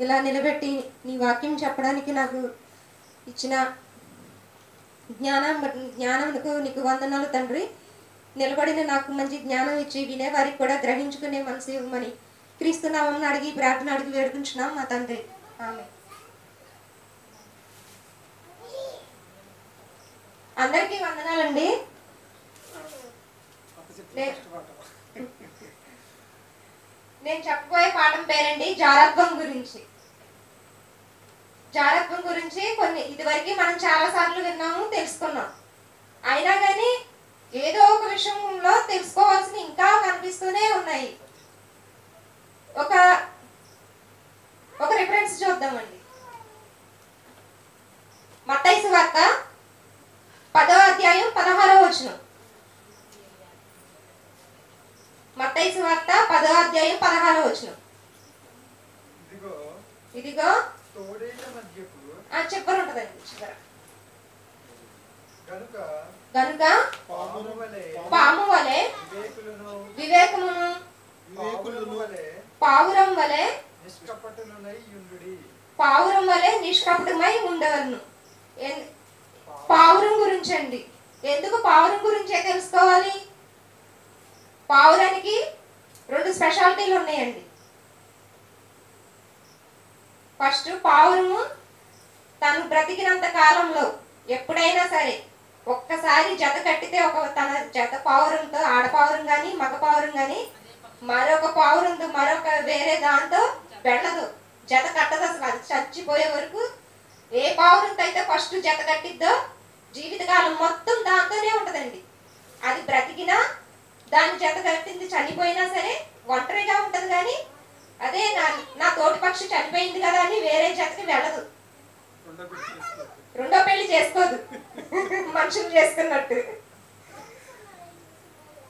ఇలా నిలబెట్టి నీ వాక్యం చెప్పడానికి నాకు ఇచ్చిన జ్ఞానమునకు నీకు వందనాలు తండ్రి. నిలబడిన నాకు మంచి జ్ఞానం ఇచ్చి వినేవారికి కూడా గ్రహించుకునే మనసు ఇవ్వమని క్రీస్తు నామమున అడిగి ప్రార్థన అడిగి వేడుకుంటున్నాం మా తండ్రి. ఆమేన్. అందరికీ వందనాలండి. నేను చెప్పబోయే పాఠం పేరండి జారత్వం గురించి. జారత్వం గురించి కొన్ని ఇదివరకు మనం చాలా సార్లు విన్నాము, తెలుసుకున్నాం. అయినా కానీ ఏదో ఒక విషయంలో తెలుసుకోవాల్సిన ఇంకా కనిపిస్తూనే ఉన్నాయి. ఒక రిఫరెన్స్ చూద్దామండి. మత్తయి సువార్త 10వ అధ్యాయం 16వ వచనం. మత్తయి సువార్త 10వ అధ్యాయం 16వ వచనం. ఇదిగో చెప్పరు ఉంటదండి చివర. గనుక పాము వలె వివేకమును పావురం వలె నిష్కపటమై ఉండవలను. పావురం గురించి అండి. ఎందుకు పావురం గురించే తెలుసుకోవాలి? పావురానికి 2 స్పెషాలిటీలు ఉన్నాయండి. ఫస్ట్, పావురము తను బ్రతికినంత కాలంలో ఎప్పుడైనా సరే ఒక్కసారి జత కట్టితే తన జత పావురంతో, ఆడపావురం కానీ మగ పావురం కానీ మరొక పావురంతో మరొక వేరే దాంతో వెళ్ళదు, జత కట్టదు. అసలు అది చచ్చిపోయే వరకు ఏ పావురంతో అయితే ఫస్ట్ జత కట్టిద్దో జీవితకాలం మొత్తం దాంతోనే ఉంటదండి. అది బ్రతికినా దాని జత కట్టింది చనిపోయినా సరే ఒంటరిగా ఉంటది. కానీ అదే నా తోటి పక్షి చనిపోయింది కదా అని వేరే జతకి వెళ్ళదు, రెండో పెళ్లి చేసుకోదు మనుషులు చేసుకున్నట్టు.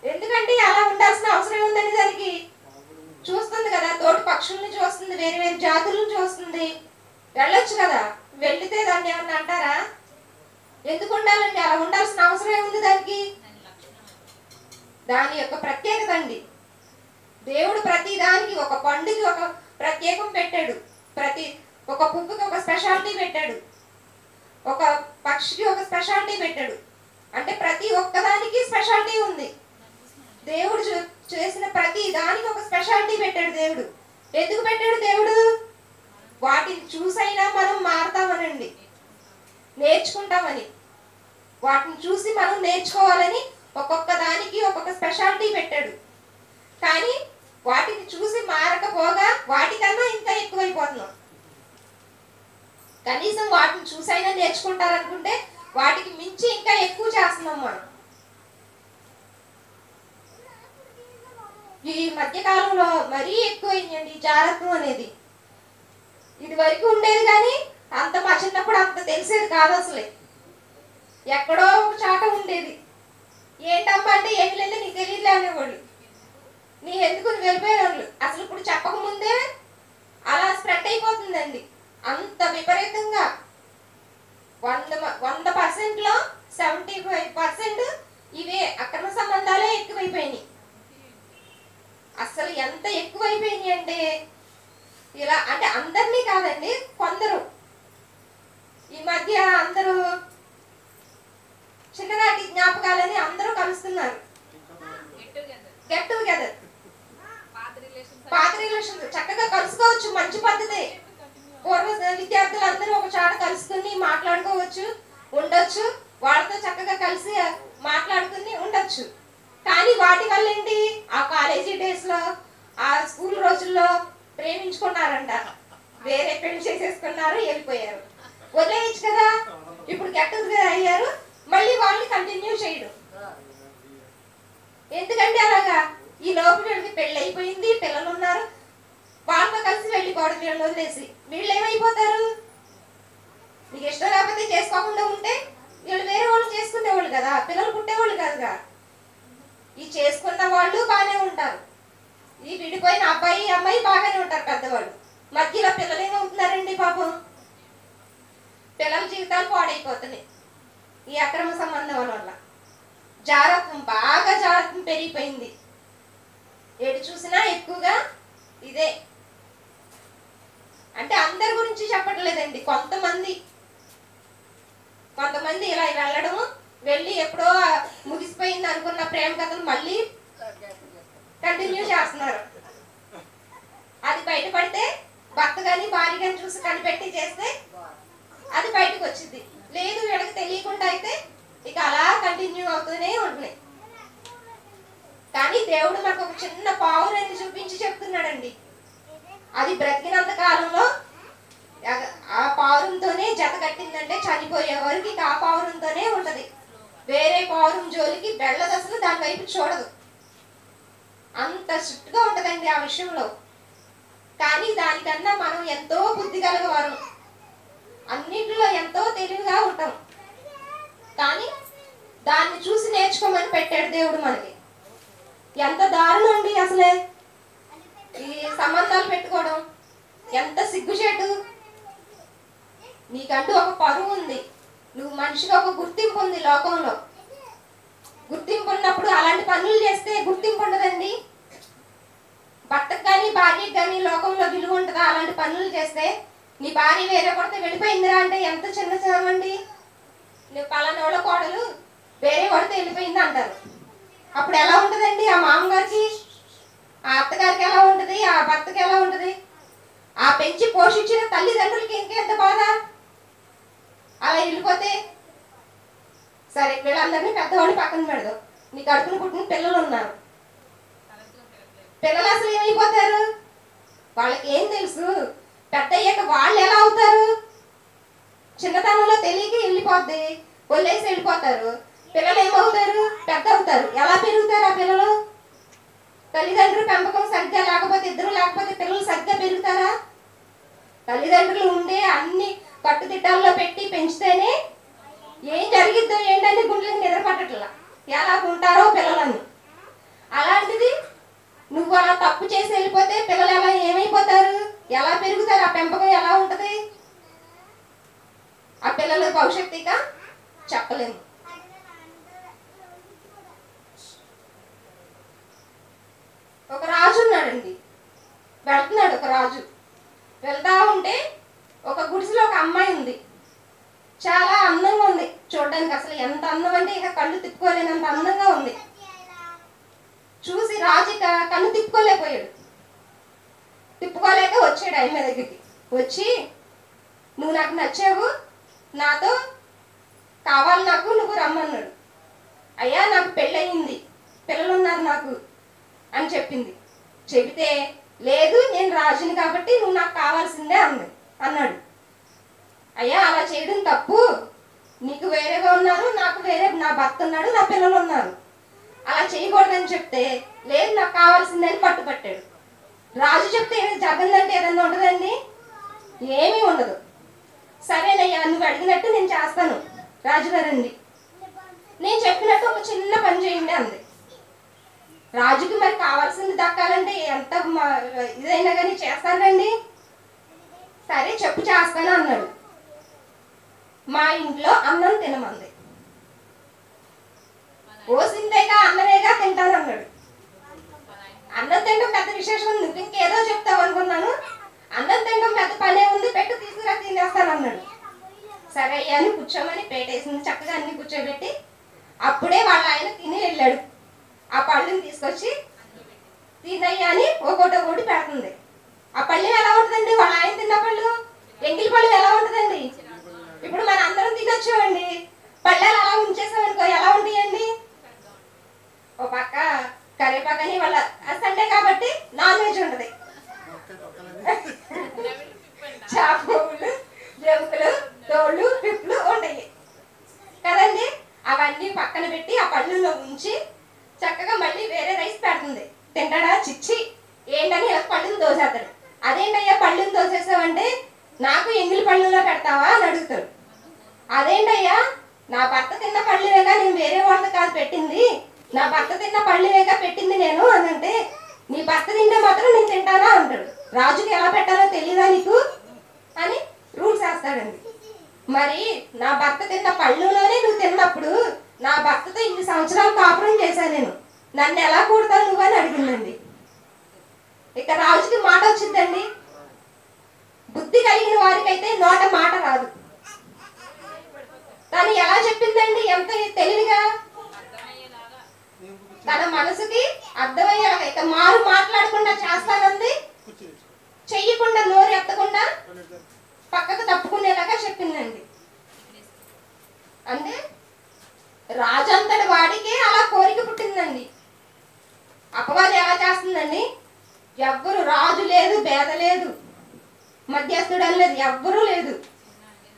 ఎందుకంటే అలా ఉండాల్సిన అవసరం ఉందని దానికి చూస్తుంది కదా, తోటి పక్షుల్ని చూస్తుంది, వేరే వేరే జాతులను చూస్తుంది. వెళ్ళొచ్చు కదా, వెళితే దాన్ని ఏమన్నా అంటారా? ఎందుకు ఉండాలండి? అలా ఉండాల్సిన అవసరం ఏముంది దానికి? దాని యొక్క ప్రత్యేకత అండి. దేవుడు ప్రతి దానికి ఒక పండుగ ఒక ప్రత్యేకం పెట్టాడు, ఒక పువ్వుకి ఒక స్పెషాలిటీ పెట్టాడు, ఒక పక్షికి ఒక స్పెషాలిటీ పెట్టాడు. అంటే ప్రతి ఒక్కదానికి స్పెషాలిటీ ఉంది. దేవుడు చేసిన ప్రతి దానికి ఒక స్పెషాలిటీ పెట్టాడు దేవుడు. ఎందుకు పెట్టాడు దేవుడు? వాటిని చూసైనా మనం మారుతామనండి, నేర్చుకుంటామని. వాటిని చూసి మనం నేర్చుకోవాలని ఒక్కొక్క దానికి ఒక్కొక్క స్పెషాలిటీ పెట్టాడు. కానీ వాటిని చూసి మారకపోగా వాటికన్నా ఇంకా ఎక్కువైపోతున్నాం. కనీసం వాటిని చూసైనా నేర్చుకుంటారనుకుంటే వాటికి మించి ఇంకా ఎక్కువ చేస్తున్నాం మనం. ఈ మధ్య కాలంలో మరీ ఎక్కువైందండి జారత్వం అనేది. ఇది వరకు ఉండేది కానీ అంత మా చిన్నప్పుడు అంత తెలిసేది కాదు. అసలే ఎక్కడో ఒక చాట ఉండేది. ఏంటమ్మా అంటే ఏమి లేదు, నీకు తెలియదులే అనేవాళ్ళు. నీ ఎందుకు నువ్వు వెళ్ళిపోయేవాళ్ళు. అసలు ఇప్పుడు చెప్పకముందే అలా స్ప్రెడ్ అయిపోతుందండి. అంత విపరీతంగా 100%లో 75% ఇవే అక్రమ సంబంధాలే ఎక్కువైపోయినాయి. అసలు ఎంత ఎక్కువైపోయినాయి అంటే ఇలా అంటే అందరినీ కాదండి, కొందరు. ఈ మధ్య అందరూ చిన్ననాటి జ్ఞాపకాలని అందరూ కలుస్తున్నారు. గెట్ టుగెదర్, పాత రిలేషన్స్ చక్కగా కలుసుకోవచ్చు, మంచి పద్ధతి. పూర్వ విద్యార్థులు అందరూ ఒక చాట కలుసుకుని మాట్లాడుకోవచ్చు, ఉండొచ్చు. వాళ్ళతో చక్కగా కలిసి మాట్లాడుకుని ఉండొచ్చు. కానీ వాటి వల్ల ఏంటి, ఆ కాలేజీ డేస్ లో ఆ స్కూల్ రోజుల్లో ప్రేమించుకున్నారంట, వేరే పెళ్లి చేసేసుకున్నారు, వెళ్ళిపోయారు. వదిలేయచ్చు కదా. ఇప్పుడు గెట్ టుగెదర్ అయ్యారు, మళ్ళీ వాళ్ళని కంటిన్యూ చేయడం. ఎందుకంటే అలాగా ఈ లోపు వీళ్ళకి పెళ్ళి అయిపోయింది, పిల్లలు ఉన్నారు, వాళ్ళతో కలిసి వెళ్ళిపోవడం. వీళ్ళని వదిలేసి వీళ్ళు ఏమైపోతారు? నీకు ఇష్టం లేకపోతే చేసుకోకుండా ఉంటే వీళ్ళు వేరే వాళ్ళు చేసుకునేవాళ్ళు కదా, పిల్లలు పుట్టేవాళ్ళు కాదుగా. ఈ చేసుకున్న వాళ్ళు బాగానే ఉంటారు, ఈ విడిపోయిన అబ్బాయి అమ్మాయి బాగానే ఉంటారు పెద్దవాళ్ళు. మధ్యలో పిల్లలు ఏమవుతున్నారండి పాపం? పిల్లల జీవితాలు పాడైపోతున్నాయి ఈ అక్రమ సంబంధం వల్ల. జారత్వం, బాగా జారత్వం పెరిగిపోయింది. ఏడు చూసినా ఎక్కువగా ఇదే. అంటే అంటే అందరి గురించి చెప్పట్లేదండి, కొంతమంది ఇలా వెళ్ళడం, వెళ్ళి ఎప్పుడో ముగిసిపోయింది అనుకున్న ప్రేమ కథలు మళ్ళీ కంటిన్యూ చేస్తున్నారు. అది బయటపడితే భర్త కానీ భార్య కానీ చూసి కనిపెట్టి చేస్తే అది బయటకు వచ్చింది. లేదు వీళ్ళకి తెలియకుండా అయితే ఇక అలా కంటిన్యూ అవుతూనే ఉంటున్నాయి. కానీ దేవుడు మనకు ఒక చిన్న పావురాన్ని చూపించి చెప్తున్నాడండి. అది బ్రతికినంత కాలంలో ఆ పావురంతోనే జత కట్టిందంటే చనిపోయే వరకు ఆ పావురంతోనే ఉంటది. వేరే పావురం జోలికి వెళ్ళదు, అసలు దాని వైపు చూడదు. అంత స్ట్రిక్ట్ గా ఉంటదండి ఆ విషయంలో. కానీ దానికన్నా మనం ఎంతో బుద్ధి కలగవారు, అన్నింటిలో ఎంతో తెలివిగా ఉంటాం. కానీ దాన్ని చూసి నేర్చుకోమని పెట్టాడు దేవుడు మనకి. ఎంత దారుణం అండి అసలే ఈ సంబంధాలు పెట్టుకోవడం, ఎంత సిగ్గుచేటు. నీకంటూ ఒక పరువు ఉంది, నువ్వు మనిషిగా ఒక గుర్తింపు ఉంది లోకంలో. గుర్తింపు ఉన్నప్పుడు అలాంటి పనులు చేస్తే గుర్తింపు ఉండదండి. భర్తకు కానీ భార్యకు కానీ లోకంలో విలువ ఉంటుందా? అలాంటి పనులు చేస్తే నీ భార్య వేరే కొడితే వెళ్ళిపోయిందిరా అంటే ఎంత చిన్న చిన్నమండి. నువ్వు పలానోళ్ళ కోడలు వేరే కొడితే వెళ్ళిపోయింది అంటారు. అప్పుడు ఎలా ఉంటుందండి ఆ మామగారికి, ఆ అత్తగారికి ఎలా ఉంటుంది, ఆ భర్తకి ఎలా ఉంటుంది? ఆ పెంచి పోషించిన తల్లిదండ్రులకి ఇంకెంత బాధ. అలా వెళ్ళిపోతే సరే, వీళ్ళందరినీ పెద్దవాళ్ళు పక్కన పెడదాం, నీ కడుపున పుట్టిన పిల్లలు ఉన్నారు. పిల్లలు అసలు ఏమైపోతారు? వాళ్ళకి ఏం తెలుసు? పెద్ద అయ్యాక వాళ్ళు ఎలా అవుతారు? చిన్నతనంలో తెలియక వెళ్ళిపోద్ది, వదిలేసి వెళ్ళిపోతారు. పిల్లలు ఏమవుతారు? పెద్ద అవుతారు. ఎలా పెరుగుతారు ఆ పిల్లలు? తల్లిదండ్రుల పెంపకం సరిగ్గా లేకపోతే, ఇద్దరు లేకపోతే పిల్లలు సరిగ్గా పెరుగుతారా? తల్లిదండ్రులు ఉండే అన్ని కట్టుదిట్టాల్లో పెట్టి పెంచితేనే ఏం జరిగిద్దో ఏంటని గుండెలకు నిద్ర పట్టట్లా, ఎలా ఉంటారో పిల్లలని. అలాంటిది నువ్వు అలా తప్పు చేసి వెళ్ళిపోతే పిల్లలు ఎలా ఏమైపోతారు? ఎలా పెరుగుతారు? ఆ పెంపకం ఎలా ఉంటది? ఆ పిల్లల భవిష్యత్తుగా చెప్పలేము. ఒక రాజు ఉన్నాడండి, వెళ్తున్నాడు. ఒక రాజు వెళ్తా ఉంటే ఒక గుడిసెలో ఒక అమ్మాయి ఉంది. చాలా అందంగా ఉంది చూడడానికి. అసలు ఎంత అందం అంటే ఇక కళ్ళు తిప్పుకోలేనంత అందంగా ఉంది. చూసి రాజు ఇక కళ్ళు తిప్పుకోలేక వచ్చాడు ఆయన దగ్గరికి. వచ్చి, నువ్వు నాకు నచ్చావు, నాతో కావాలి, నాకు నువ్వు రమ్మన్నాడు. అయ్యా నాకు పెళ్ళయింది, పిల్లలు ఉన్నారు నాకు అని చెప్పింది. చెబితే లేదు, నేను రాజుని కాబట్టి నువ్వు నాకు కావాల్సిందే అన్నాడు. అయ్యా అలా చేయడం తప్పు, నీకు వేరేగా ఉన్నారు, నాకు వేరే, నా భర్త ఉన్నాడు, నా పిల్లలు ఉన్నారు, అలా చేయకూడదని చెప్తే లేదు నాకు కావాల్సిందని పట్టుపట్టాడు. రాజు చెప్తే జరగదంటే ఏదన్నా ఉండదండి? ఏమీ ఉండదు. సరేనయ్యా నువ్వు అడిగినట్టు నేను చేస్తాను రాజుగారండి, నేను చెప్పినట్టు ఒక చిన్న పని చేయండి అంది. రాజుకి మరి కావాల్సింది దక్కాలంటే ఎంత ఇదైనా కానీ చేస్తానండి. సరే చెప్పు చేస్తాను అన్నాడు. మా ఇంట్లో అన్నం తినమంది. ఓసిందేగా అన్నమేగా తింటాను అన్నాడు. అన్నం తినడం పెద్ద విశేషం, నువ్వు ఇంకేదో చెప్తావు అనుకున్నాను. అన్నం తినడం పెద్ద పనే ఉంది, పెట్టు తీసుకురా తినేస్తాను అన్నాడు. సరే అయ్యా అని కూర్చోమని పేటేసింది, చక్కగా అన్ని కూర్చోబెట్టి. అప్పుడే వాళ్ళ ఆయన తిని వెళ్ళాడు. ఆ పళ్ళుని తీసుకొచ్చి తినయ్యా అని ఒకటి పెడుతుంది. ఆ పళ్ళెం ఎలా ఉంటుందండి? వాళ్ళ ఆయన తిన్న పళ్ళు, ఎంగిలి పళ్ళు ఎలా ఉంటుందండి? ఇప్పుడు మన అందరం తినొచ్చామండి, పళ్ళెలు అలా ఉంచేసామనుకో ఎలా ఉంటాయండి? ఓ పక్క కరివేపాకని, వాళ్ళ సండే కాబట్టి నాన్ వెజ్ ఉంటుంది, చేపలు, ఎముకలు, తోళ్ళు, పిప్పులు ఉంటాయి కదండి. అవన్నీ పక్కన పెట్టి ఆ పళ్ళులో ఉంచి చక్కగా మళ్ళీ వేరే రైస్ పెడుతుంది. తింటాడా? చిచ్చి ఏంటని పళ్ళుని దోసేస్తాడు. అదేంటయ్యా పళ్ళుని దోసేసావంటే నాకు ఎంగిలి పళ్ళులో పెడతావా అని అడుగుతాడు. అదేంటయ్యా నా భర్త తిన్న పళ్ళువేగా, నేను వేరే వాళ్ళకి కాదు పెట్టింది, నా భర్త తిన్న పళ్ళువేగా పెట్టింది నేను అని అంటే, నీ భర్త తింటే మాత్రం నేను తింటానా అంటాడు. రాజుకి ఎలా పెట్టాలో తెలీదా నీకు అని రూల్స్ వేస్తాడండి. మరి నా భర్త తిన్న పళ్ళులోనే నువ్వు తిన్నప్పుడు నా భర్తతో ఇన్ని సంవత్సరాలు కాపురం చేశాను నేను, నన్ను ఎలా కూడతావు నువ్వు అని అడిగిందండి. ఇక రాజుకి మాట వచ్చిందండి, బుద్ధి బుద్ధి కలిగిన వారికైతే నోట మాట రాదు. తను ఎలా చెప్పిందండి, ఎంత తెలివిగా, తన మనసుకి అర్థమయ్యేలాగా. ఇక మారు మాట్లాడకుండా చేస్తానంది, చెయ్యకుండా నోరు ఎత్తకుండా పక్కకు తప్పుకునేలాగా చెప్పిందండి. అంటే రాజంతటి వాడికి అలా కోరిక పుట్టిందండి. అపవాది ఎలా చేస్తుందండి, ఎవ్వరు రాజు లేదు, భేద లేదు, మధ్యస్థుడు అనేది ఎవ్వరూ లేదు,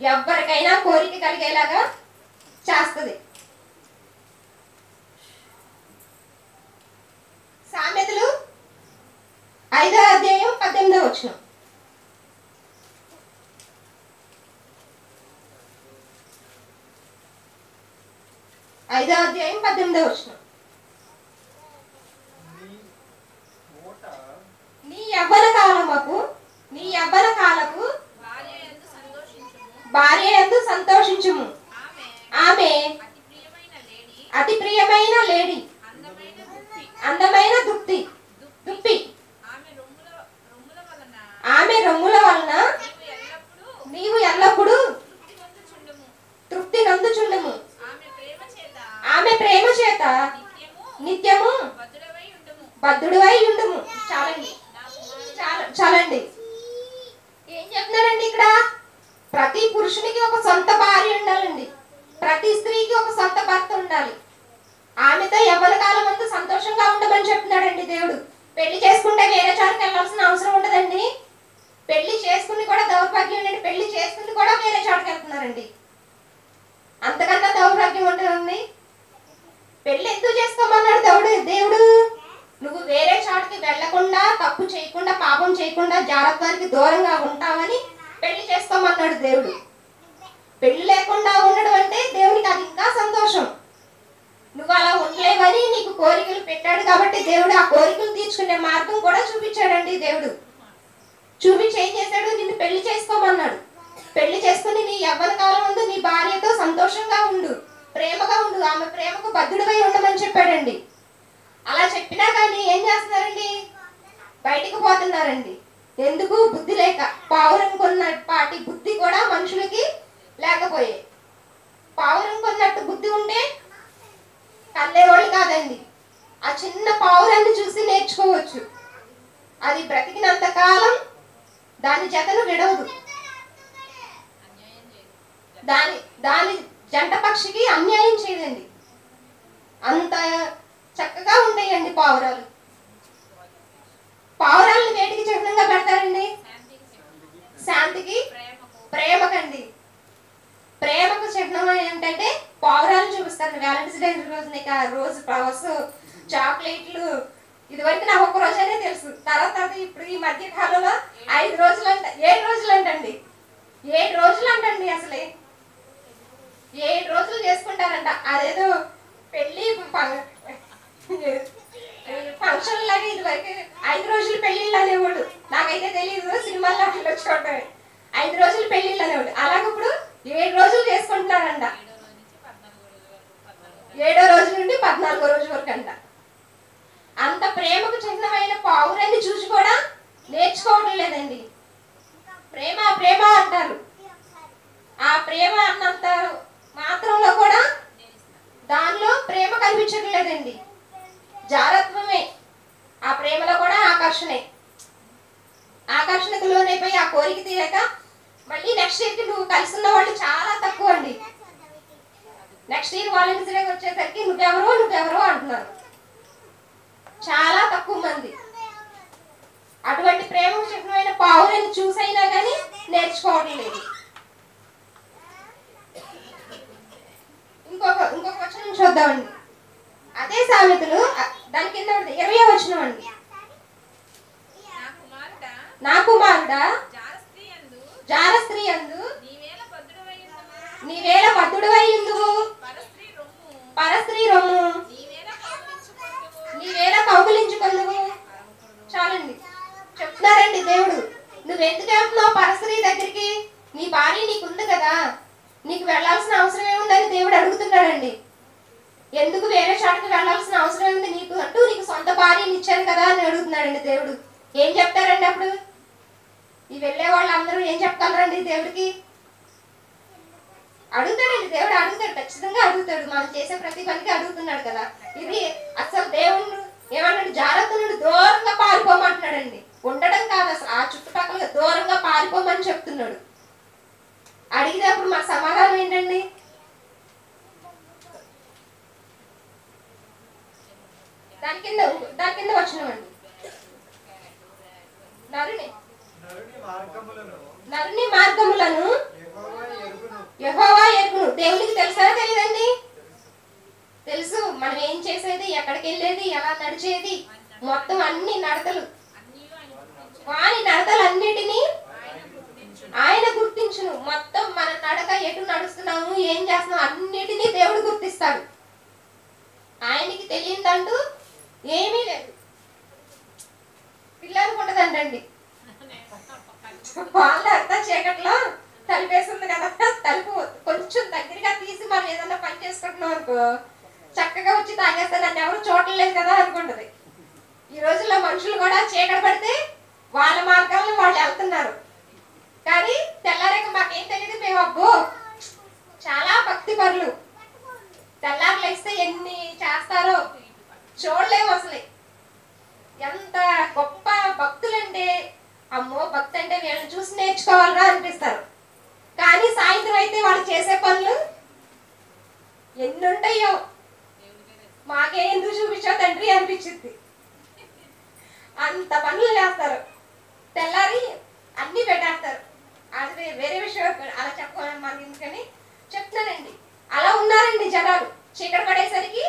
ఎవరికైనా కోరిక కలిగేలాగా చేస్తుంది. సామెతలు 5వ అధ్యాయం 18వ వచనం. ఐదో అధ్యాయం 18వ వచనం. నీ యవ్వన కాలపు భార్య యందు సంతోషించుము, ఆమె అతి ప్రియమైన లేడి, అందమైన దుప్పి, ఆమె రొమ్ముల వలన నీవు ఎల్లప్పుడూ తృప్తి నందుచుండుము, ఆమె ప్రేమ చేత నిత్యము బద్ధుడివై ఉండుము. చాలండి. ఏం చెప్తున్నారండి ఇక్కడ? ప్రతి పురుషునికి ఒక సొంత భార్య ఉండాలండి, ప్రతి స్త్రీకి ఒక సొంత భర్త ఉండాలి. ఆమెతో యవ్వన కాలం అంతా సంతోషంగా ఉండమని చెప్తున్నాడండి దేవుడు. పెళ్లి చేసుకుంటే వేరే చోటుకి వెళ్ళాల్సిన అవసరం ఉండదండి. పెళ్లి చేసుకుని కూడా దౌర్భాగ్యం ఉండండి, పెళ్లి చేసుకుని కూడా వేరే చోటుకి వెళ్తున్నారండి. అంతకన్నా దౌర్భాగ్యం ఉంటుందండి. పెళ్లి ఎందుకు చేసుకోమన్నాడు దేవుడు? నువ్వు వేరే చోటుకి వెళ్లకుండా, తప్పు చేయకుండా, పాపం చేయకుండా, జాగ్రత్తకి దూరంగా ఉంటావని పెళ్లి చేసుకోమన్నాడు దేవుడు. పెళ్లి లేకుండా ఉండడం అంటే దేవునికి అది ఇంకా సంతోషం. నువ్వు అలా ఉండలేవని నీకు కోరికలు పెట్టాడు కాబట్టి దేవుడు ఆ కోరికలు తీర్చుకునే మార్గం కూడా చూపించాడండి. దేవుడు చూపించి ఏం చేశాడు? నిన్ను పెళ్లి చేసుకోమన్నాడు. పెళ్లి చేసుకుని నీ యవ్వన కాలం ముందు నీ భార్యతో సంతోషంగా ఉండు, ప్రేమగా ఉండు, ఆమె ప్రేమకు బద్ధుడిపై ఉండమని చెప్పాడండి. అలా చెప్పినా కానీ ఏం చేస్తున్నారండి? బయటికి పోతున్నారండి. ఎందుకు? బుద్ధి లేక. పావురం కొన్నపాటి బుద్ధి కూడా మనుషులకి లేకపోయే. పావురం కొన్నట్టు బుద్ధి ఉంటే కల్లేవాళ్ళు కాదండి. ఆ చిన్న పావురాన్ని చూసి నేర్చుకోవచ్చు. అది బ్రతికినంత కాలం దాని జతను విడవదు. దాని జంట పక్షికి అన్యాయం చేయదండి. అంత చక్కగా ఉంటాయండి పావురాలు. పావురాలను వేటికి చిహ్నంగా పెడతారండి? శాంతికి, ప్రేమకండి. ప్రేమకు చిహ్నం ఏంటంటే పావురాలు చూపిస్తారు. వ్యాలంటైన్స్ డే రోజు ఫ్లవర్స్, చాక్లెట్లు. ఇదివరకు నాకు ఒక్క రోజైనా తెలుసు. తర్వాత ఇప్పుడు ఈ మధ్య కాలంలో 5 రోజులు 7 రోజులు అంటండి. 7 రోజులు అంటండి. అసలే 7 రోజులు చేసుకుంటారంట. అదేదో పెళ్లి ఫంక్షన్ లాగా. ఇదివరకు 5 రోజులు పెళ్లిళ్ళు అనేవాళ్ళు. నాకైతే తెలియదు, సినిమాల్లో అట్లా చూడటమే. 5 రోజులు పెళ్లిళ్ళు అనేవాళ్ళు. అలాగే ఇప్పుడు 7 రోజులు చేసుకుంటున్నారంట. 7వ రోజు నుండి 14వ రోజు వరకు అంట. అంత ప్రేమకు చిహ్నమైన పావురాన్ని చూసి కూడా నేర్చుకోవడం లేదండి. ప్రేమ ప్రేమ అంటారు. ఆ ప్రేమ అన్నంత మాత్రంలో కూడా దానిలో ప్రేమ కనిపించట్లేదండి. జారత్వమే. ఆ ప్రేమలో కూడా ఆకర్షణకు లోనైపోయి ఆ కోరిక తీరాక మళ్ళీ నెక్స్ట్ ఇయర్కి నువ్వు కలిసి ఉన్న వాళ్ళు చాలా తక్కువ అండి. నెక్స్ట్ ఇయర్ వాలంటీర్స్ డే వచ్చేసరికి నువ్వెవరో అంటున్నారు. చాలా తక్కువ మంది. అటువంటి ప్రేమ చిహ్నమైన పావురాన్ని చూసైనా కానీ నేర్చుకోవడం లేదు. ఇంకొక వచనం చూద్దామండి. అదే సామెతలు దాని కింద 20వ వచనం అండి. నా కుమారుడా, జార స్త్రీ యందు నీవేళ బద్ధుడవై ఉందువు, పరస్త్రీ రొమ్ము నీవేళ కౌగిలించుకొందువు. చాలండి. చెప్తున్నారండి దేవుడు, నువ్వెందుకు వెళ్తున్నావు పరస్త్రీ దగ్గరికి? నీ భార్య నీకుంది కదా, నీకు వెళ్లాల్సిన అవసరం ఏముందని దేవుడు అడుగుతున్నాడండి. ఎందుకు వేరే చోటకి వెళ్లాల్సిన అవసరం ఏముంది నీకు అంటూ, నీకు సొంత భార్యని ఇచ్చాను కదా అని అడుగుతున్నాడండి దేవుడు. ఏం చెప్తారండి అప్పుడు? ఈ వెళ్ళే వాళ్ళందరూ ఏం చెప్పగలరండి దేవుడికి? అడుగుతాడండి, దేవుడు అడుగుతాడు, ఖచ్చితంగా అడుగుతాడు. మనం చేసే ప్రతి పనికి అడుగుతున్నాడు కదా. ఇది అసలు దేవుడు ఏమన్నాడు? జాగ్రత్త నుండి దూరంగా పారిపోమంటున్నాడండి. ఉండడం కాదు, అసలు ఆ చుట్టుపక్కల దూరంగా పారిపోమని చెప్తున్నాడు. అడిగినప్పుడు మన సమాధానం ఏంటండి? దాని కింద వచ్చినామండి. నరుని మార్గములను యెహోవా ఎరుగును. దేవునికి తెలుసా తెలియదండి? తెలుసు. మనం ఏం చేసేది, ఎక్కడికి వెళ్ళేది, ఎలా నడిచేది, మొత్తం అన్ని నడతలు, వాని నడతలన్నిటినీ ఆయన గుర్తించును. మొత్తం మన నడక, ఎటు నడుస్తున్నాము, ఏం చేస్తున్నాము, అన్నిటినీ దేవుడు గుర్తిస్తాడు. ఆయనకి తెలియదంటూ ఏమీ లేదు. పిల్లలకు ఉండదండి. వాళ్ళ అంతా చీకట్లో తలిపేస్తుంది కదా, తలుపు కొంచెం దగ్గరగా తీసి మనం ఏదన్నా పని చేసుకుంటున్నాం అనుకో, చక్కగా వచ్చి తాగేస్తే నన్ను ఎవరు చూడలేదు కదా అనుకుంటది. ఈ రోజుల్లో మనుషులు కూడా చీకటి పడితే వాళ్ళ మార్గాల్లో వాళ్ళు వెళ్తున్నారు. కానీ తెల్లారేక మాకేం తెలియదు, మేము అబ్బో చాలా భక్తి పరులు, తెల్లారులు వేస్తే ఎన్ని చేస్తారో చూడలేము అసలు. ఎంత గొప్ప భక్తులంటే, అమ్మో భక్తి అంటే వీళ్ళని చూసి నేర్చుకోవాలరా అనిపిస్తారు. కానీ సాయంత్రం అయితే వాళ్ళు చేసే పనులు ఎన్ని ఉంటాయో, మాకే ఎందుకు చూపించావు తండ్రి అనిపించింది. అంత పనులు చేస్తారు, తెల్లారి అన్ని పెట్టేస్తారు. అది వేరే విషయం, అలా చెప్పుకోవాలి మనకి ఎందుకని చెప్తున్నానండి. అలా ఉన్నారండి జనాలు. చీకటి పడేసరికి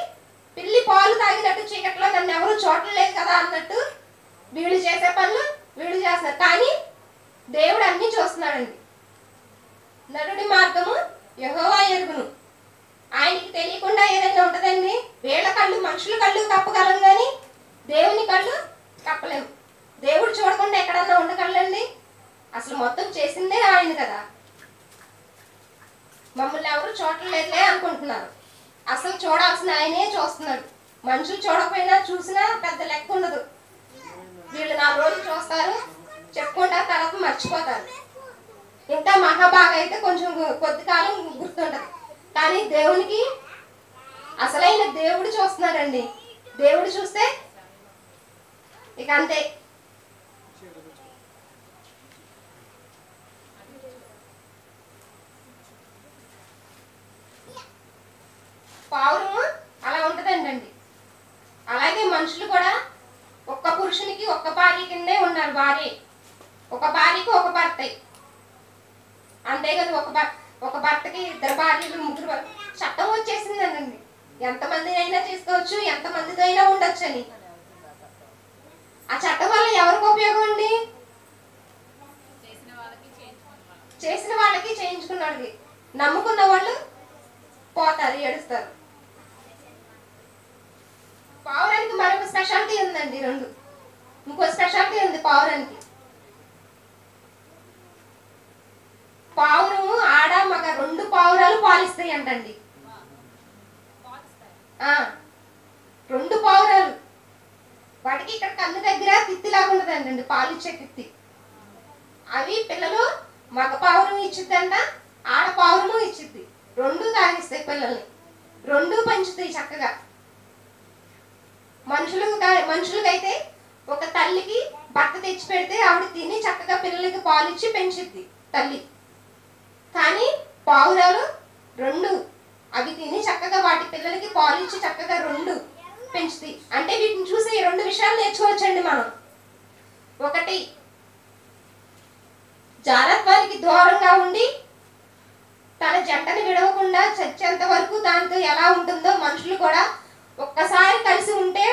పిల్లి పాలు తాగినట్టు చీకట్లో నన్ను ఎవరు చూడలేదు కదా అన్నట్టు వీళ్ళు చేసే పనులు వీళ్ళు చేస్తున్నారు. కానీ దేవుడు అన్ని చూస్తున్నాడండి. నరుడి మార్గము యెహోవా ఎరుగును. ఆయనకి తెలియకుండా ఏదైనా ఉంటుందండి? వీళ్ళ కళ్ళు, మనుషుల కళ్ళు కప్పగలం కానీ దేవుని కళ్ళు కప్పలేము. దేవుడు చూడకుండా ఎక్కడన్నా ఉండగలండి? అసలు మొత్తం చేసిందే ఆయన కదా. మమ్మల్ని ఎవరు చూడలేదులే అనుకుంటున్నారు. అసలు చూడాల్సిన ఆయనే చూస్తున్నాడు. మనుషులు చూడకపోయినా చూసినా పెద్ద లెక్క ఉండదు. వీళ్ళు 4 రోజులు చూస్తారు, చెప్పుకుంటారు, తర్వాత మర్చిపోతారు. ఇంకా మహాబాగా అయితే కొంచెం కొద్ది కాలం గుర్తుంటది. కానీ దేవునికి అసలైన దేవుడు చూస్తున్నాడండి. దేవుడు చూస్తే ఇక అంతే. పావురము అలా ఉంటదండి. అలాగే మనుషులు కూడా ఒక్క పురుషునికి ఒక్క భార్య కిందే ఉన్నారు. భార్య ఒక భార్యకు ఒక భర్త, అంతే కదా. ఒక భర్తకి 2 భార్యలు, 3 చట్టం వచ్చేసిందండి. ఎంతమంది అయినా చేసుకోవచ్చు, ఎంతమందితో అయినా ఉండొచ్చు అని. ఆ చట్టం వల్ల ఎవరికి ఉపయోగం అండి? చేసిన వాళ్ళకి, చేయించుకున్న వాళ్ళకి. నమ్ముకున్న వాళ్ళు పోతారు, ఏడుస్తారు. పావురానికి మరొక స్పెషాలిటీ ఉందండి. ఇంకో స్పెషాలిటీ ఉంది పావురానికి. పావురము ఆడ మగ 2 పావురాలు పాలిస్తాయి అంటండి. 2 పావురాలు. వాటికి ఇక్కడ కన్ను దగ్గర తిత్తి లాగా ఉండదండి, పాలిచ్చే తిత్తి. అవి పిల్లలు మగ పావురం ఇచ్చిద్దంట, ఆడ పావురము ఇచ్చిద్ది. 2 తాగిస్తాయి పిల్లల్ని, 2 పెంచుతాయి చక్కగా. మనుషులకైతే ఒక తల్లికి భర్త తెచ్చి పెడితే ఆవిడ తిని చక్కగా పిల్లలకి పాలిచ్చి పెంచిద్ది తల్లి. కానీ పావురాలు 2 అవి తిని చక్కగా వాటి పిల్లలకి పాలిచ్చి చక్కగా 2 పెంచుతాయి. అంటే వీటిని చూసి 2 విషయాలు నేర్చుకోవచ్చండి మనం. ఒకటి, జారత్వానికి దూరంగా ఉండి తన జంటను విడవకుండా చచ్చేంత వరకు దాంతో ఎలా ఉంటుందో మనుషులు కూడా ఒక్కసారి కలిసి ఉంటే,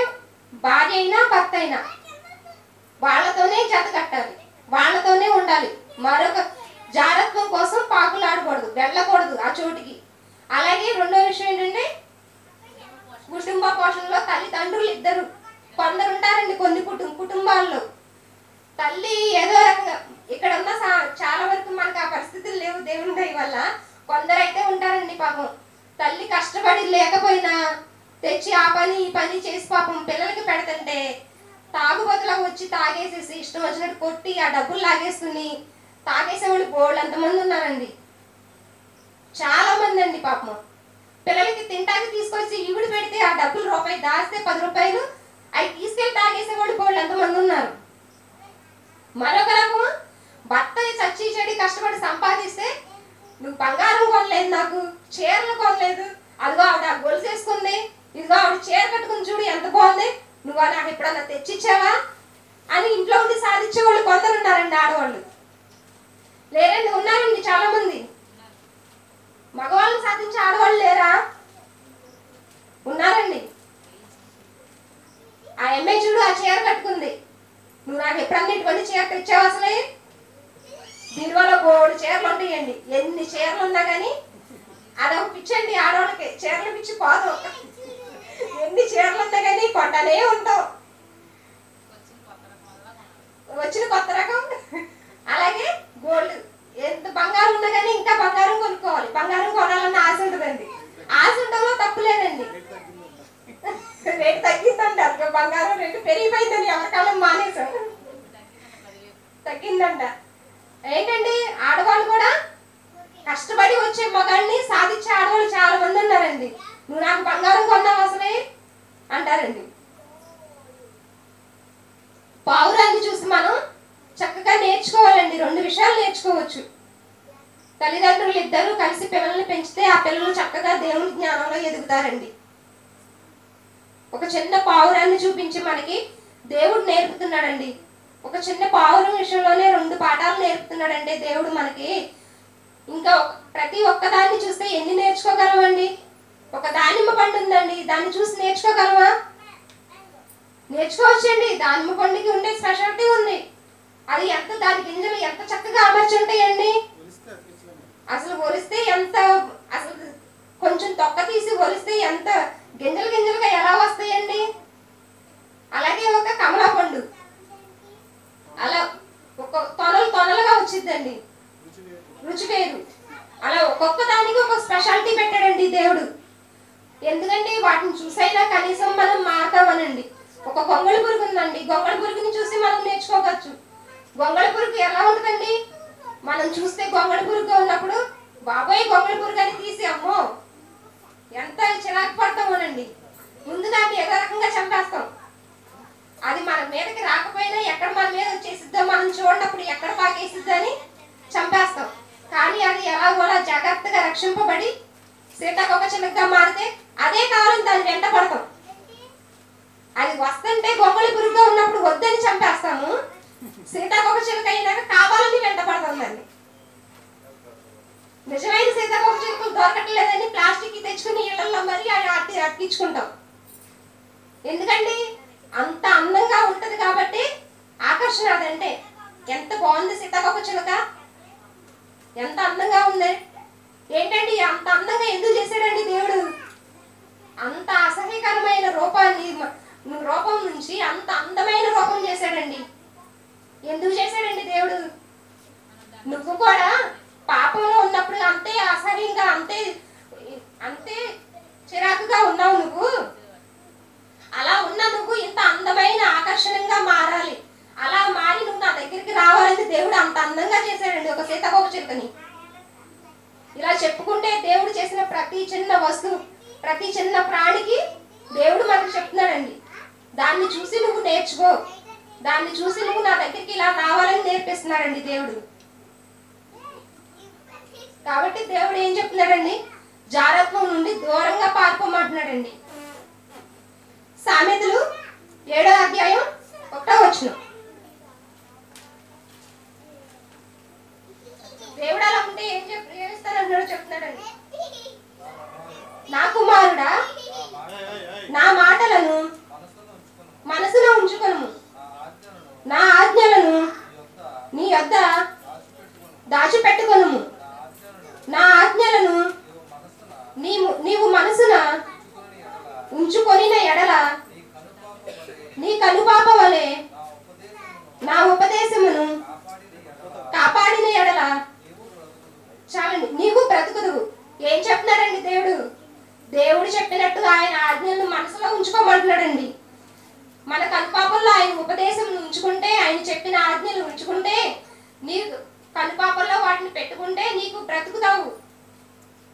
భార్య అయినా భర్త అయినా వాళ్ళతోనే జత కట్టాలి, వాళ్ళతోనే ఉండాలి. మరొక జారత్వం కోసం పాకులాడకూడదు, వెళ్ళకూడదు ఆ చోటికి. అలాగే రెండో విషయం ఏంటంటే, కుటుంబ పోషణలో తల్లిదండ్రులు 2 కొందరు ఉంటారండి. కొన్ని కుటుంబాల్లో తల్లి ఏదో రకంగా, ఇక్కడ ఉన్న చాలా వరకు మనకు ఆ పరిస్థితులు లేవు దేవుని దయ వల్ల. కొందరైతే ఉంటారండి పాపం, తల్లి కష్టపడి లేకపోయినా తెచ్చి ఆ పని ఈ పని చేసి పాపం పిల్లలకి పెడుతుంటే తాగుబోతులకు వచ్చి తాగేసేసి ఇష్టం వచ్చినట్టు కొట్టి ఆ డబ్బులు లాగేసుకుని తాగేసేవాళ్ళు బోళ్ళు ఎంతమంది ఉన్నారండి. చాలా మంది అండి పాపం. పిల్లలకి తింటాకి తీసుకొచ్చి ఈవిడ పెడితే ఆ డబ్బులు రూపాయి దాస్తే 10 రూపాయలు అవి తీసుకెళ్లి తాగేసేవాళ్ళు బోళ్ళు ఎంతమంది ఉన్నారు. మరొక రకం భర్త చచ్చి చెడి కష్టపడి సంపాదిస్తే నువ్వు బంగారం కొనలేదు, నాకు చీరలు కొనలేదు, అదిగో ఆవిడ గొలుసు వేసుకుంది, ఇదిగో ఆవిడ చీర కట్టుకుని చూడు ఎంత బాగుంది, నువ్వు నాకు ఎప్పుడన్నా తెచ్చిచ్చావా అని ఇంట్లో ఉండి సాధించే వాళ్ళు కొందరు ఉన్నారండి. ఆడవాళ్ళు లేరండి, ఉన్నారండి చాలా మంది. మగవాళ్ళని సాధించే ఆడవాళ్ళు లేరా? ఉన్నారండి. ఆ అమ్మాయి చూడు ఆ చీర కట్టుకుంది, నువ్వు నాకు ఎప్పుడన్నా ఇటువంటి చీర తెచ్చావు? అసలే బీరువాలో బోర్డు చీరలు ఉంటాయండి, ఎన్ని చీరలు ఉన్నా కానీ అదొక పిచ్చండి ఆడవాళ్ళకి. చీరలు పిచ్చి పోదు, ఎన్ని చీరలు ఉన్నా కానీ కొంటనే ఉంటాం. వచ్చిన కొత్త రకం. అలాగే గోల్డ్, ఎంత బంగారం ఉన్నా కానీ ఇంకా బంగారం కొనుక్కోవాలి. బంగారం కొనాలన్న ఆశ ఉంటుందండి. ఆశ ఉండడంలో తప్పు లేదండి. రేటు తగ్గిందంట, బంగారం రేటు పెరిగిపోయిందని ఎవరికాలం మానేసాం, తగ్గిందంట. ఏంటండి ఆడవాళ్ళు కూడా కష్టపడి వచ్చే మగాళ్ళని సాధించే ఆడవాళ్ళు చాలా మంది ఉన్నారండి. నువ్వు నాకు బంగారం కొన్నావు అసలే అంటారండి. పావురాన్ని చూసి మనం చక్కగా నేర్చుకోవాలండి. 2 విషయాలు నేర్చుకోవచ్చు. తల్లిదండ్రులు ఇద్దరు కలిసి పిల్లల్ని పెంచితే ఆ పిల్లలు చక్కగా దేవుని జ్ఞానంలో ఎదుగుతారండి. ఒక చిన్న పావురాన్ని చూపించి మనకి దేవుడు నేర్పుతున్నాడండి. ఒక చిన్న పావురం విషయంలోనే 2 పాఠాలు నేర్పుతున్నాడంటే దేవుడు మనకి. ఇంకా ప్రతి ఒక్కదాన్ని చూస్తే ఎన్ని నేర్చుకోగలమండి? ఒక దానిమ్మ పండు ఉందండి, దాన్ని చూసి నేర్చుకోగలమా? నేర్చుకోవచ్చండి. దానిమ్మ పండుకి ఉండే స్పెషాలిటీ ఉంది. అది ఎంత, దాని గింజలు ఎంత చక్కగా అమర్చి ఉంటాయండి. అసలు ఒలిస్తే ఎంత, అసలు కొంచెం తొక్క తీసి ఒలిస్తే ఎంత గింజలు గింజలుగా ఎలా వస్తాయండి. అలాగే ఒక కమలా పండు అలా ఒక తొనలుగా వచ్చిందండి, రుచి వేరు. అలా ఒక్కొక్క దానికి ఒక స్పెషాలిటీ పెట్టాడండి దేవుడు. ఎందుకంటే వాటిని చూసైనా కనీసం మనం మారుతామనండి. ఒక గొంగళి పురుగు ఉందండి, గొంగళి పురుగుని చూసి మనం నేర్చుకోవచ్చు. గొంగళి పురుగు ఎలా ఉంటుందండి? మనం చూస్తే గొంగళి పురుగు ఉన్నప్పుడు బాబాయ్ గొంగళి పురుగు అని తీసి అమ్మో ఎంత చిరాకు పడతామోనండి. ముందు దాన్ని ఏదో రకంగా చంపేస్తాం. అది మన మీదకి రాకపోయినా ఎక్కడ మన మీద వచ్చేసిద్దో, మనం చూడనప్పుడు ఎక్కడ పాకేసిద్దో అని చంపేస్తాం. కానీ అది ఎలాగోలా జాగ్రత్తగా రక్షింపబడి సీతాకోకచిలుకగా మారితే అదే కావాలని దాన్ని వెంట పడతాం. అది వస్తుంటే గొంగళి పురుగుగా ఉన్నప్పుడు వద్దని చంపేస్తాము, సీతాకోకచిలుక అయినాక కావాలని వెంట పడతాం దాన్ని. నిజమైన సీతాకోకచిలుకలు దొరకట్లేదని ప్లాస్టిక్ తెచ్చుకుని ఇళ్లలో మరి అట్టించుకుంటాం. ఎందుకండి? అంత అందంగా ఉంటది కాబట్టి ఆకర్షణ. అదంటే ఎంత బాగుంది సీతాకోకచిలుక, ఎంత అందంగా ఉంది. ఏంటండి అంత అందంగా ఎందుకు చేశాడండి దేవుడు? అంత అసహ్యకరమైన రూపం నుంచి అంత అందమైన రూపం చేశాడండి. ఎందుకు చేశాడండి దేవుడు? నువ్వు కూడా పాపంలో ఉన్నప్పుడు అంతే అసహ్యంగా, అంతే చిరాకుగా ఉన్నావు నువ్వు. అలా ఉన్న నువ్వు ఇంత అందమైన ఆకర్షణంగా మారాలి. అలా మారి నువ్వు నా దగ్గరికి రావాలని దేవుడు అంత అందంగా చేశాడండి ఒక సీతాకోకచిలుకని. ఇలా చెప్పుకుంటే దేవుడు చేసిన ప్రతి చిన్న వస్తువు, ప్రతి చిన్న ప్రాణికి దేవుడు మనకు చెప్తున్నాడండి. దాన్ని చూసి నువ్వు నేర్చుకో, దాన్ని చూసి నువ్వు నా దగ్గరికి ఇలా రావాలని నేర్పిస్తున్నాడండి దేవుడు. కాబట్టి దేవుడు ఏం చెప్తున్నాడండి? జారత్వం నుండి దూరంగా పారిపోమంటున్నాడండి. సామెతలు 7వ అధ్యాయం 1వ వచనం. దేవుడు అలా ఉంటే ఏమిస్తానంటున్నాడో చెప్తున్నాడండి. నా కుమారుడా, నా మాటలను మనసులో ఉంచుకొనుము, నా ఆజ్ఞలను నీ యొద్ద దాచిపెట్టుకొనుము. నా ఆజ్ఞలను నీవు మనసున ఉంచుకొనిన ఎడల నీ కనుపాప వలె నా ఉపదేశమును కాపాడిన ఎడల చాలండి నీవు బ్రతుకుదువు. ఏం చెప్తున్నాడండి దేవుడు? దేవుడు చెప్పినట్టు ఆయన ఆజ్ఞలను మనసులో ఉంచుకోమంటున్నాడండి. మన కనుపాపల్లో ఆయన ఉపదేశం ఉంచుకుంటే, ఆయన చెప్పిన ఆజ్ఞలు ఉంచుకుంటే, నీకు కనుపాపల్లో వాటిని పెట్టుకుంటే నీకు బ్రతుకుతావు.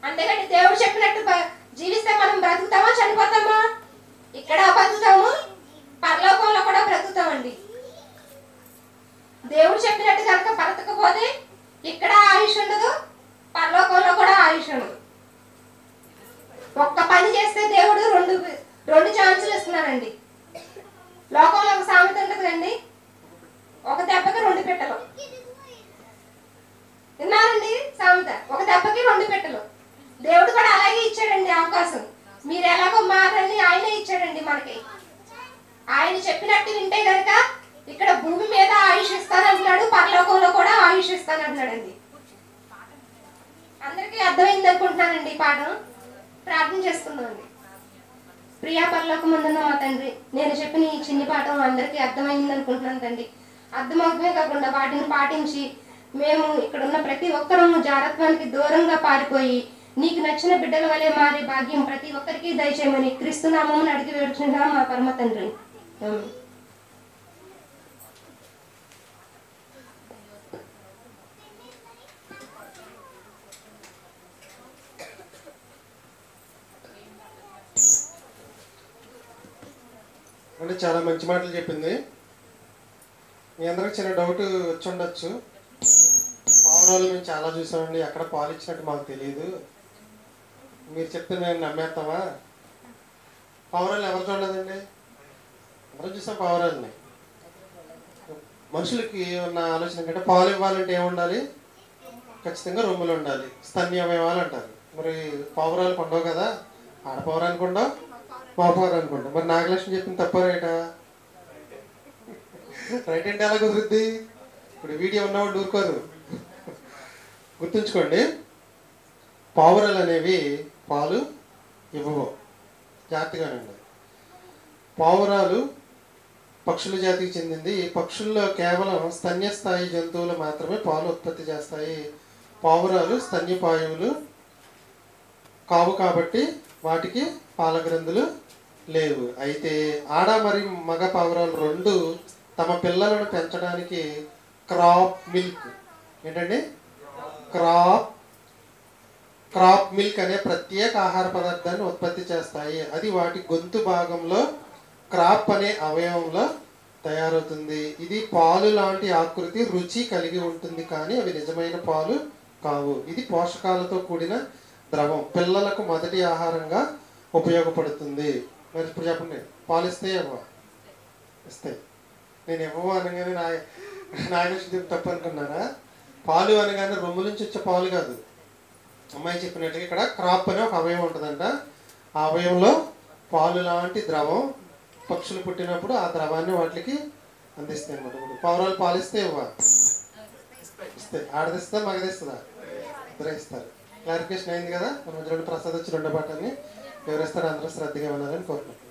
అంతేగాని దేవుడు చెప్పినట్టు జీవిస్తే మనం బ్రతుకుతామా, చనిపోతామా? ఇక్కడ బ్రతుకుతాము, పరలోకంలో కూడా బ్రతుకుతామండి. దేవుడు చెప్పినట్టు కనుక బ్రతకపోతే ఇక్కడ ఆయుష్ ఉండదు, పరలోకంలో కూడా ఆయుష్ ఉండదు. ఒక్క పని చేస్తే దేవుడు రెండు ఛాన్సులు ఇస్తున్నానండి. లోకంలో ఒక సామెత ఉంటుంది కండి, ఒక దెబ్బకి 2 పెట్టెలు. విన్నారండి సామెత? ఒక దెబ్బకి 2 పెట్టెలు. దేవుడు కూడా అలాగే ఇచ్చాడండి అవకాశం. మీరు ఎలాగో మారని ఆయనే ఇచ్చాడండి మనకి. ఆయన చెప్పినట్టు వింటే కనుక ఇక్కడ భూమి మీద ఆయుష్ ఇస్తానంటున్నాడు, పరలోకంలో కూడా ఆయుష్ ఇస్తానంటున్నాడండి. అందరికీ అర్థమైంది అనుకుంటున్నానండి ఈ పాఠం. ప్రార్థన చేసుకుందామండి. ప్రియా పరలోకమందున్న మా తండ్రి, నేను చెప్పిన ఈ చిన్ని పాఠం అందరికీ అర్థమైంది అనుకుంటున్నాను తండ్రి. అర్థమవుతమే కాకుండా వాటిని పాటించి మేము ఇక్కడున్న ప్రతి ఒక్కరూ జారత్వానికి దూరంగా పారిపోయి నీకు నచ్చిన బిడ్డల వలె మారే భాగ్యం ప్రతి ఒక్కరికి దయచేయమని క్రీస్తు నామమున అడిగి వేడుచున్నాం మా పరమ తండ్రి. అంటే చాలా మంచి మాటలు చెప్పింది. మీ అందరికి చిన్న డౌట్ వచ్చి ఉండొచ్చు. పావురాలు మేము చాలా చూసామండి, ఎక్కడ పాలు ఇచ్చినట్టు మాకు తెలియదు, మీరు చెప్తే మేము నమ్మేస్తామా? పావురాలు ఎవరు చూడలేదండి? అందరూ చూసాం పావురాలని. మనుషులకి ఉన్న ఆలోచన కంటే పాలు ఇవ్వాలంటే ఏముండాలి? ఖచ్చితంగా రొమ్ములు ఉండాలి, స్తన్యమేవాలు అంటారు. మరి పావురాలు కొండవు కదా, ఆడపావురానికి ఉండవు, మగపావురానికి ఉండవు. మరి నాగలక్ష్మి చెప్పింది తప్ప రైటా? రైట్ అంటే ఎలా కుదురుద్ది? ఇప్పుడు వీడియో ఉన్నవాళ్ళు ఊరుకోరు. గుర్తుంచుకోండి, పావురాలు అనేవి పాలు ఇవ్వవు. జాగ్రత్తగానండి. పావురాలు పక్షుల జాతికి చెందింది. ఈ పక్షుల్లో కేవలం స్తన్యస్థాయి జంతువులు మాత్రమే పాలు ఉత్పత్తి చేస్తాయి. పావురాలు స్తన్యపాయువులు కావు కాబట్టి వాటికి పాల గ్రంథులు లేవు. అయితే ఆడ మరి మగ పావురాలు రెండు తమ పిల్లలను పెంచడానికి క్రాప్ మిల్క్, ఏంటండి క్రాప్ మిల్క్ అనే ప్రత్యేక ఆహార పదార్థాన్ని ఉత్పత్తి చేస్తాయి. అది వాటి గొంతు భాగంలో క్రాప్ అనే అవయవంలో తయారవుతుంది. ఇది పాలు లాంటి ఆకృతి, రుచి కలిగి ఉంటుంది, కానీ అవి నిజమైన పాలు కావు. ఇది పోషకాలతో కూడిన ద్రవం, పిల్లలకు మొదటి ఆహారంగా ఉపయోగపడుతుంది. మరి ఇప్పుడు చెప్పండి, పాలు ఇస్తాయి అవ్వ? ఇస్తాయి. నేను ఇవ్వవు అనగానే నాగలక్ష్మి తప్పు అనుకున్నారా? పాలు అనగానే రొమ్ము నుంచి వచ్చే పాలు కాదు. అమ్మాయి చెప్పినట్టుగా ఇక్కడ క్రాప్ అనే ఒక అవయవం ఉంటుందంట. ఆ అవయవంలో పాలు లాంటి ద్రవం పక్షులు పుట్టినప్పుడు ఆ ద్రవాన్ని వాటికి అందిస్తాయి అనమాట. ఇప్పుడు పావురాలు పాలిస్తే ఇవ్వ? ఇస్తాయి. ఆడదిస్తుందా మగదిస్తుందా? ఇద్దరే ఇస్తారు. క్లారిఫికేషన్ అయింది కదా? మన మధ్య రెండు ప్రసాద్ వచ్చి రెండో పాఠాన్ని వివరిస్తారు. అందరూ శ్రద్ధగా వినాలని కోరుకుంటున్నాను.